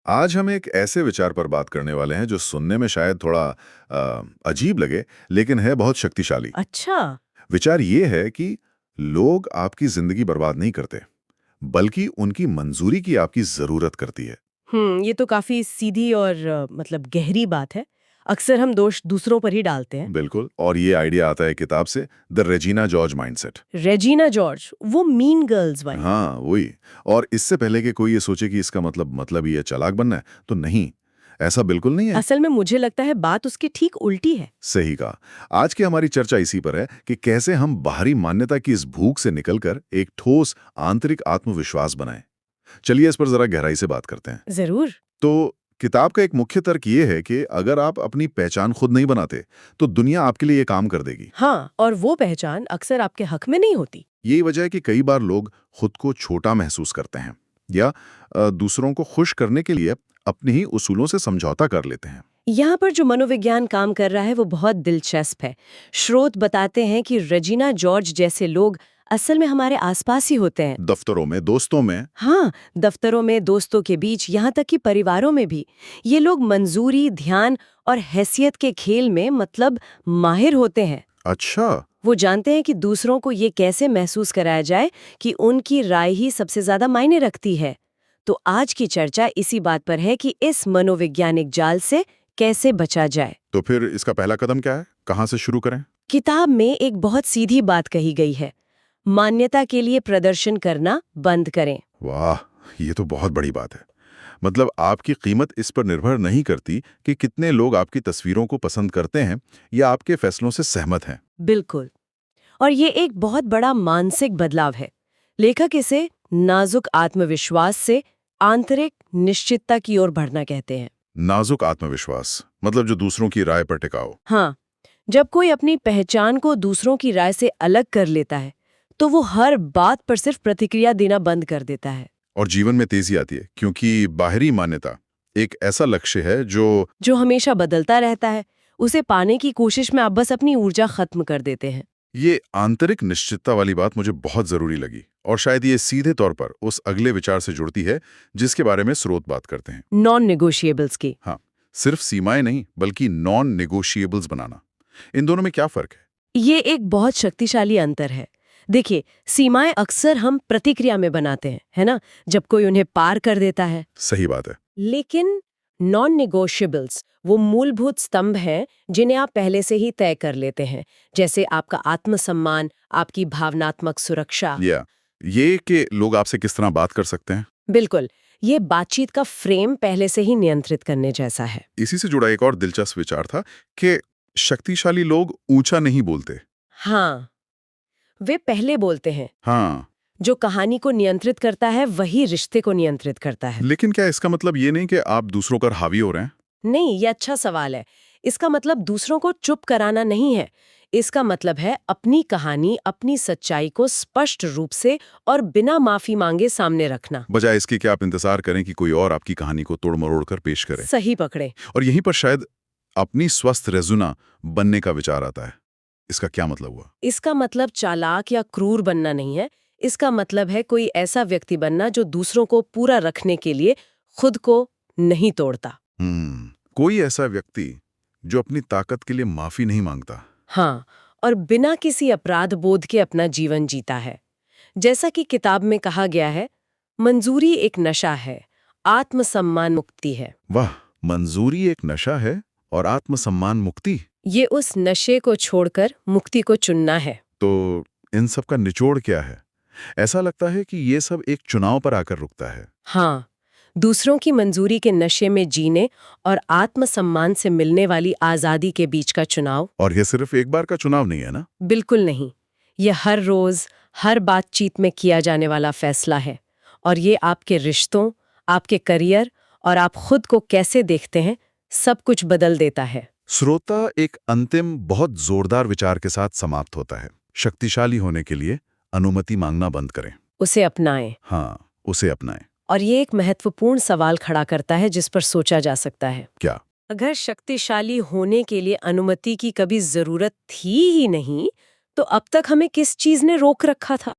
आज हम एक ऐसे विचार पर बात करने वाले हैं जो सुनने में शायद थोड़ा अजीब लगे, लेकिन है बहुत शक्तिशाली। अच्छा। विचार ये है कि लोग आपकी जिंदगी बर्बाद नहीं करते, बल्कि उनकी मंजूरी की आपकी जरूरत करती है। ये तो काफी सीधी और मतलब गहरी बात है। अक्सर हम दोष दूसरों पर ही डालते हैं। बिल्कुल, और ये आइडिया आता है किताब से, the Regina George mindset. Regina George, वो मीन गर्ल्स वाली। हाँ, वही। और इससे पहले कि कोई ये सोचे कि इसका मतलब ये चालाक बनना है, तो नहीं, ऐसा बिल्कुल नहीं है। असल में मुझे लगता है बात उसकी ठीक उल्टी है। सही कहा। आज की हमारी चर्चा इसी पर है कि कैसे हम बाहरी मान्यता की इस भूख से निकलकर एक ठोस आंतरिक आत्मविश्वास बनाएं। चलिए इस पर जरा गहराई से बात करते हैं। जरूर। तो किताब का एक मुख्य तर्क ये है कि अगर आप अपनी पहचान खुद नहीं बनाते, तो दुनिया आपके लिए ये काम कर देगी। हाँ, और वो पहचान अक्सर आपके हक में नहीं होती। यही वजह है कि कई बार लोग खुद को छोटा महसूस करते हैं, या दूसरों को खुश करने के लिए अपने ही उसूलों से समझौता कर लेते हैं। यहाँ पर जो मनोविज्ञान काम कर रहा है वो बहुत दिलचस्प है। स्रोत बताते हैं कि रेजिना जॉर्ज जैसे लोग असल में हमारे आसपास ही होते हैं। दफ्तरों में, दोस्तों में। हाँ, दफ्तरों में, दोस्तों के बीच, यहाँ तक कि परिवारों में भी। ये लोग मंजूरी, ध्यान और हैसियत के खेल में मतलब माहिर होते हैं। अच्छा। वो जानते हैं कि दूसरों को ये कैसे महसूस कराया जाए कि उनकी राय ही सबसे ज्यादा मायने रखती है। तो आज की चर्चा इसी बात पर है कि इस मनोवैज्ञानिक जाल से कैसे बचा जाए। तो फिर इसका पहला कदम क्या है? कहाँ से शुरू करें? किताब में एक बहुत सीधी बात कही गई है, मान्यता के लिए प्रदर्शन करना बंद करें। वाह, ये तो बहुत बड़ी बात है। मतलब आपकी कीमत इस पर निर्भर नहीं करती कि कितने लोग आपकी तस्वीरों को पसंद करते हैं या आपके फैसलों से सहमत हैं। बिल्कुल। और ये एक बहुत बड़ा मानसिक बदलाव है। लेखक इसे नाजुक आत्मविश्वास से आंतरिक निश्चितता की ओर बढ़ना कहते हैं। नाजुक आत्मविश्वास मतलब जो दूसरों की राय पर टिकाओ। हाँ, जब कोई अपनी पहचान को दूसरों की राय से अलग कर लेता है, तो वो हर बात पर सिर्फ प्रतिक्रिया देना बंद कर देता है। और जीवन में तेजी आती है, क्योंकि बाहरी मान्यता एक ऐसा लक्ष्य है जो हमेशा बदलता रहता है, उसे पाने की कोशिश में आप बस अपनी ऊर्जा खत्म कर देते हैं। ये आंतरिक निश्चितता वाली बात मुझे बहुत जरूरी लगी, और शायद ये सीधे तौर पर उस अगले विचार से जुड़ती है जिसके बारे में स्रोत बात करते हैं। नॉन नेगोशिएबल्स की। हाँ, सिर्फ सीमाएं नहीं बल्कि नॉन नेगोशिएबल्स बनाना। इन दोनों में क्या फर्क है? ये एक बहुत शक्तिशाली अंतर है। देखिए, सीमाएं अक्सर हम प्रतिक्रिया में बनाते हैं, है ना, जब कोई उन्हें पार कर देता है। सही बात है। लेकिन नॉन नेगोशिएबल्स वो मूलभूत स्तंभ हैं जिन्हें आप पहले से ही तय कर लेते हैं, जैसे आपका आत्मसम्मान, आपकी भावनात्मक सुरक्षा। या ये कि लोग आपसे किस तरह बात कर सकते हैं। बिल्कुल, ये बातचीत का फ्रेम पहले से ही नियंत्रित करने जैसा है। इसी से जुड़ा एक और दिलचस्प विचार था कि शक्तिशाली लोग ऊंचा नहीं बोलते। हाँ, वे पहले बोलते हैं। हाँ। जो कहानी को नियंत्रित करता है वही रिश्ते को नियंत्रित करता है। लेकिन क्या इसका मतलब ये नहीं कि आप दूसरों पर हावी हो रहे हैं? नहीं, ये अच्छा सवाल है। इसका मतलब दूसरों को चुप कराना नहीं है। इसका मतलब है अपनी कहानी, अपनी सच्चाई को स्पष्ट रूप से और बिना माफी मांगे सामने रखना। बजाय इसके कि आप इंतजार करें कि कोई और आपकी कहानी को तोड़ मरोड़ कर पेश करे। सही पकड़े। और यहीं पर शायद अपनी स्वस्थ रेजुना बनने का विचार आता है। इसका क्या मतलब हुआ? इसका मतलब चालाक या क्रूर बनना नहीं है। इसका मतलब है कोई ऐसा व्यक्ति बनना जो दूसरों को पूरा रखने के लिए खुद को नहीं तोड़ता। कोई ऐसा व्यक्ति जो अपनी ताकत के लिए माफी नहीं मांगता। हाँ, और बिना किसी अपराध बोध के अपना जीवन जीता है। जैसा कि किताब में कहा गया है, मंजूरी एक नशा है, आत्मसम्मान मुक्ति है। वाह, मंजूरी एक नशा है और आत्मसम्मान मुक्ति। ये उस नशे को छोड़कर मुक्ति को चुनना है। तो इन सब का निचोड़ क्या है? ऐसा लगता है कि ये सब एक चुनाव पर आकर रुकता है। हाँ, दूसरों की मंजूरी के नशे में जीने और आत्मसम्मान से मिलने वाली आजादी के बीच का चुनाव। और ये सिर्फ एक बार का चुनाव नहीं है ना? बिल्कुल नहीं। ये हर रोज, हर बातचीत में किया जाने वाला फैसला है। और ये आपके रिश्तों, आपके करियर और आप खुद को कैसे देखते हैं, सब कुछ बदल देता है। श्रोता एक अंतिम बहुत जोरदार विचार के साथ समाप्त होता है। शक्तिशाली होने के लिए अनुमति मांगना बंद करें। उसे अपनाएं। हाँ, उसे अपनाएं। और ये एक महत्वपूर्ण सवाल खड़ा करता है जिस पर सोचा जा सकता है। क्या? अगर शक्तिशाली होने के लिए अनुमति की कभी जरूरत थी ही नहीं, तो अब तक हमें किस चीज ने रोक रखा था?